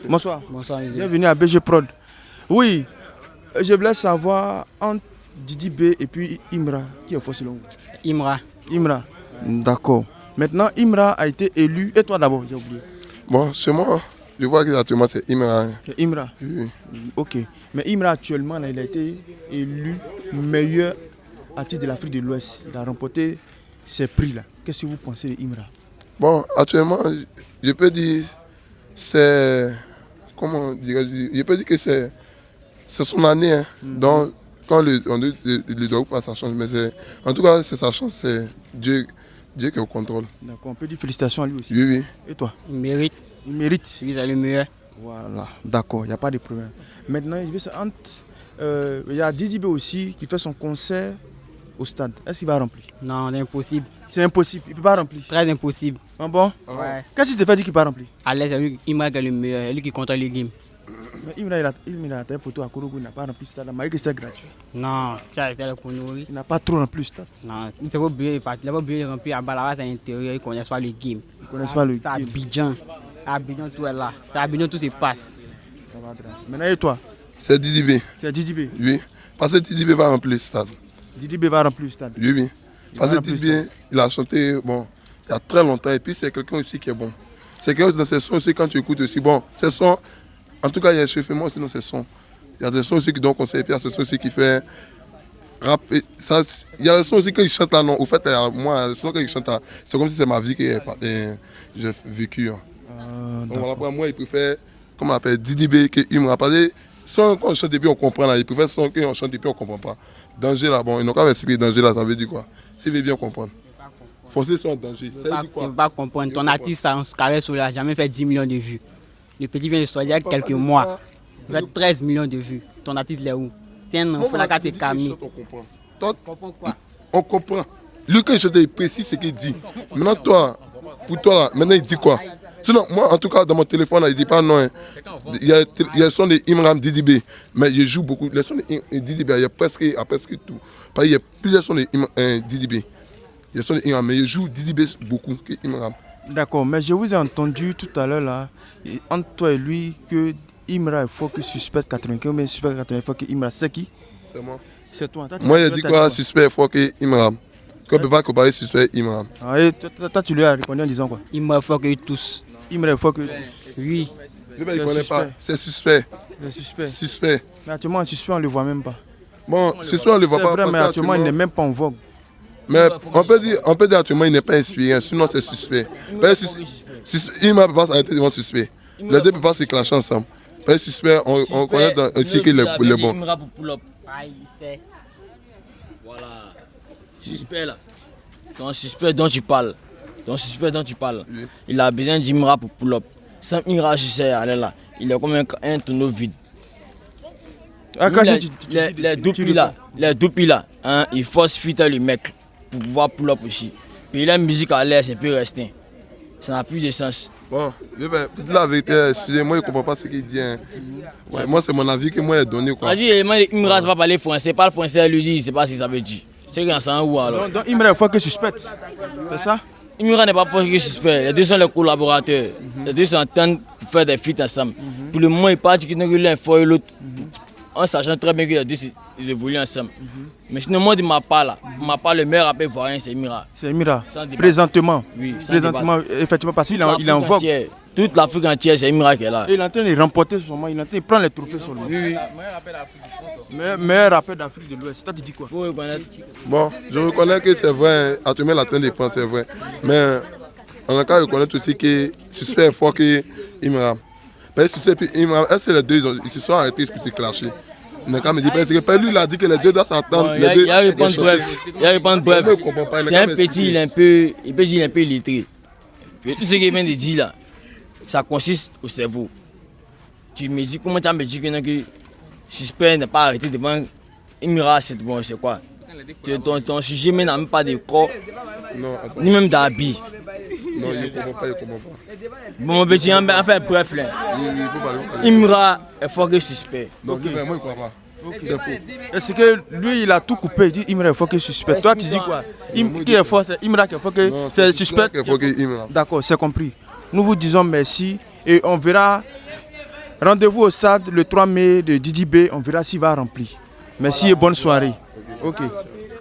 Bonsoir. Bonsoir, Bienvenue à BG Prod. Oui, je voulais savoir entre Didi B et puis Imra, qui est fort selon vous? Imra. Imra, d'accord. Maintenant, Imra a été élu. Et toi d'abord, j'ai oublié. Bon, c'est moi. Je vois que actuellement c'est Imra. C'est Imra. Oui. Ok. Mais Imra actuellement, il a été élu meilleur artiste de l'Afrique de l'Ouest. Il a remporté ces prix-là. Qu'est-ce que vous pensez de Imra? Bon, actuellement, je peux dire c'est comment je peux dire que c'est son année. Hein. Donc, quand le doit pas sa chance, mais en tout cas, c'est sa chance, c'est Dieu qui est au contrôle. D'accord, on peut dire félicitations à lui aussi. Oui, oui. Et toi? Il mérite. Il mérite. Il est le meilleur. Voilà, d'accord, il n'y a pas de problème. Maintenant, il y a Didi B aussi qui fait son concert au stade. Est-ce qu'il va remplir? Non, c'est impossible. C'est impossible, il ne peut pas remplir. Très impossible. Ah bon? Ouais. Qu'est-ce qui te fait dire qu'il ne peut pas remplir? À l'aise, c'est lui, Imra qui est le meilleur. C'est lui qui contrôle les games. Mais il a atteint pour toi à Korogo, il n'a pas rempli le stade, malgré que c'était gratuit. Non, tu as été le connerie. Il n'a pas trop rempli le stade. Non, il ne s'est pas oublié de remplir à Balava, c'est l'intérieur, ils ne connaissent pas le game. Ils ne connaissent pas le C'est Abidjan. Abidjan, tout est là. C'est Abidjan, tout se passe. Ça va grave. Maintenant, et toi? C'est Didi B. C'est Didi B. Oui. Parce que Didi B va remplir le stade. Didi B va remplir le stade. Oui, oui. Parce que va remplir Didi le B, il a chanté bon, il y a très longtemps. Et puis c'est quelqu'un aussi qui est bon. C'est quelqu'un dans ses sons aussi, quand tu écoutes aussi. Bon, ses sons, en tout cas, il y a chauffement aussi dans ses sons. Il y a des sons aussi qui donnent conseil. Et puis il y a des sons aussi qui fait rap. Ça, il y a des sons aussi qu'il chante là, non. Au fait, moi, les sons qu'il chante là, c'est comme si c'est ma vie que j'ai vécue. Hein. Donc voilà, pour moi, il préfère, comment on appelle, Didi B, qu'il me rappelle. Son quand on chante et puis on comprend là, il préfère son qu'on chante et puis on comprend pas. Danger là, bon, ils n'ont qu'à expliquer danger là, ça veut dire quoi? S'il veut bien comprendre. Forcer son danger, ça veut dire quoi? Tu ne peux pas comprendre. Ton artiste, ça, on se carré sur là, jamais fait 10 millions de vues. Le petit vient de sortir il y a quelques mois. Il fait 13 millions de vues. Ton artiste, il est où? Tiens, non, il faut la carte Camille. On comprend quoi? On comprend. Lui, quand il chante, il précise ce qu'il dit. Maintenant, toi, pour toi là, maintenant il dit quoi? Sinon, moi, en tout cas, dans mon téléphone, là, il ne dit pas non. Hein. Il y a le son de Imram Didi B, mais je joue beaucoup. Le son de Didi B, il y a presque tout. Parce qu'il y a plusieurs sons de Didi B. Il y a le son de Imram, mais je joue Didi B beaucoup que Imram. D'accord, mais je vous ai entendu tout à l'heure là, entre toi et lui, que Imra est fort que Suspect 95, mais Suspect 95 est fort que Imra. C'est qui? C'est moi. C'est toi. Moi, il a dit quoi? Suspect est fort que Imram. Qu'on ne peut pas comparer Suspect et Imram. Ah, et toi, tu lui as répondu en disant quoi? Imra est fort que tous. Imra est fort que. Oui. Il ne connaît pas. C'est Suspect. C'est Suspect. Suspect. Mais actuellement, Suspect, on ne le voit même pas. Bon, Suspect, on ne le voit C'est pas. vrai, mais actuellement, il n'est même pas en vogue. Mais on peut dire actuellement, il n'est pas inspiré, sinon c'est Suspect. Imra ne peut pas s'arrêter devant Suspect. Les deux ne peuvent pas se clasher ensemble. Suspect, on connaît aussi qu'il est bon. Imra pour pull-up. Ah, il sait. Voilà. Suspect là. Ton suspect dont tu parles. Oui. Il a besoin d'Imra pour pull-up. Sans Imra, je sais, allez là. Il est comme un tonneau vide. Ah, quand Les doupes là, hein, il force fuite le mec pour pouvoir pull-up aussi. Puis la musique à l'air, c'est peu resté. Ça n'a plus de sens. Bon, pour dire la vérité, moi je ne comprends pas ce qu'il dit. Hein. Ouais, moi, c'est mon avis que moi j'ai donné. Quoi. On dit, Imra ne sait pas parler français, pas le français, lui dit, il ne sait pas ce que ça veut dire. C'est qu'on s'en où alors? Donc Imra est fort que Suspect. C'est ça? Imra n'est pas fort que Suspect. Les deux sont les collaborateurs. Les deux s'entendent pour faire des feats ensemble. Pour le moment, ils partent qu'ils n'ont l'un fort et l'autre. En sachant très bien que les deux ils évoluent ensemble. Mais sinon, moi, de ma part, là, le meilleur rappeur ivoirien, c'est Imra. C'est Imra. Sans débat. Présentement. Oui, sans Présentement, effectivement, parce qu'il est en vogue. Toute l'Afrique entière, c'est Imra qui est là. Et il est en train de remporter sur moi, il est en train de prendre les trophées sur lui. Oui. Meilleur rappeur d'Afrique de l'Ouest. Toi, tu dis quoi? Faut reconnaître. Bon, je reconnais que c'est vrai, actuellement la train de prendre, c'est vrai. Mais on a qu'à reconnaître aussi que Suspect est fort que Imra. Parce que Suspect et Imra, est-ce que les deux ils se sont arrêtés pour se clasher? On a qu'à me dire, parce que lui il a dit que les deux doivent s'entendre. Il y a répondu bref. C'est un petit, il peut dire il est un peu illettré. Puis tout ce qu'il vient de dire là, ça consiste au cerveau. Tu me dis, comment tu me dis que Suspect n'est pas arrêté devant Imra, c'est bon, c'est quoi? Ton sujet n'a même pas de corps, Non, ni même d'habit. non, il ne comprend pas. Bon, mon petit, on va faire bref là. Il faut parler. Imra est fort que Suspect. Donc, moi, je ne crois pas. C'est faux. Est-ce que lui, il a tout coupé, il dit Imra est fort que Suspect. Toi, tu dis quoi? Qui est fort, c'est Imra qui est fort que c'est Suspect. Il faut que Imra. D'accord, c'est compris. Nous vous disons merci et on verra Rendez-vous au stade le 3 mai de Didi B. On verra s'il va remplir. Merci et bonne soirée. Ok.